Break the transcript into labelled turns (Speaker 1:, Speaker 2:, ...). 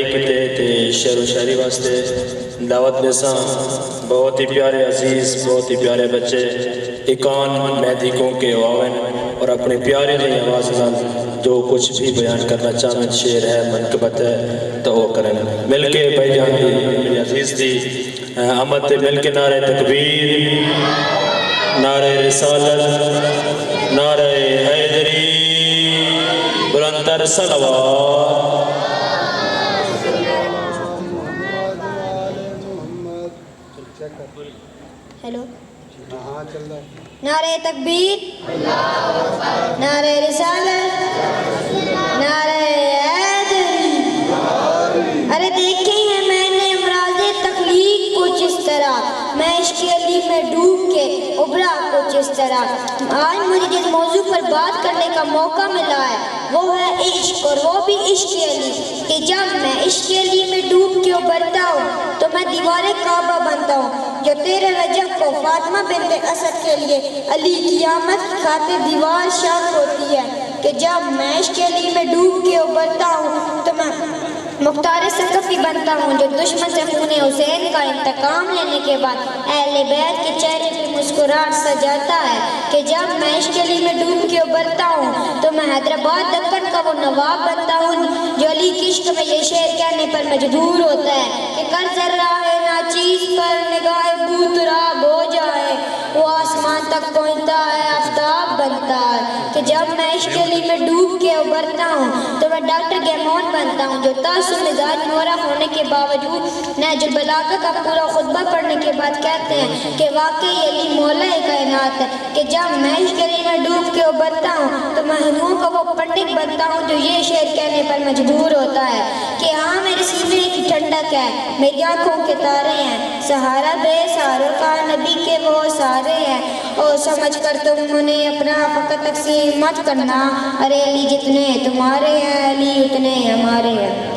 Speaker 1: کتے تے شعر و شاعری واسطے دعوت دیساں بہت ہی پیارے عزیز بہت ہی پیارے بچے اکان مہدی کو کے آوین اور اپنے پیارے دی آواز نال جو کچھ بھی بیان کرنا چاہتے شعر ہے منقبت ہے تو وہ کریں مل کے بھائی جان دی میری عزیز دی آمد تے مل کے نعرہ تکبیر نعرہ رسالت نعرہ حیدری بلندر صلوات
Speaker 2: ہیلو نعرہ تکبیر نعرہ رسالت نعرہ حیدری ارے دیکھے ہیں میں نے امراض تخلیق کچھ اس طرح میں عشق علی میں ڈوب کے ابھرا کچھ اس طرح آج مجھے جس موضوع پر بات کرنے کا موقع ملا ہے وہ ہے عشق اور وہ بھی عشق علی کہ جب میں عشق علی میں ڈوب کے ابھرتا ہوں تو میں دیوار کعبہ بنتا ہوں جو 13 رجب کو فاطمہ بنت اسد کے لیے علی کی آمد کی خاطر دیوار شاق ہوتی ہے کہ جب میں عشق علی میں ڈوب کے ابھرتا ہوں تو میں مختار ثقفی بنتا ہوں جو دشمن سے خون حسین کا انتقام لینے کے بعد اہل بیت کے چہرے پہ مسکراہٹ سجاتا ہے کہ جب میں عشق علی میں ڈوب کے ابھرتا ہوں تو میں حیدرآباد دکن کا وہ نواب بنتا ہوں جو علی کی عشق میں یہ شعر کہنے پر مجبور ہوتا ہے کہ کر ذرہ ہے ناچیز پر نگاہ بوتراب ہو جائے وہ آسمان تک پہنچتا ہے آفتاب بنتا ہے کہ جب میں عشق علی میں ڈوب کے ابھرتا ہوں تو میں ڈاکٹر گیمون بنتا ہوں جو تعصب مزاج مورخ ہونے کے باوجود نہج البلاغہ کا پورا خطبہ پڑھنے کے بعد کہتے ہیں کہ واقعی علی مولا کائنات ہے کہ جب میں عشق علی میں ڈوب کے ابھرتا ہوں تو میں ہندوؤں کا وہ پنڈت بنتا ہوں جو یہ شعر کہنے پر مجبور ہوتا ہے کہ ہاں میرے سینے کی ٹھنڈک ہے میری آنکھوں کے تارے ہیں سہارا بے سہاروں کا نبی کے وہ سارے ہیں اور سمجھ کر تم انہیں اپنا فقط تقسیم مت کرنا ارے علی جتنے تمہارے ہیں علی اتنے ہمارے ہیں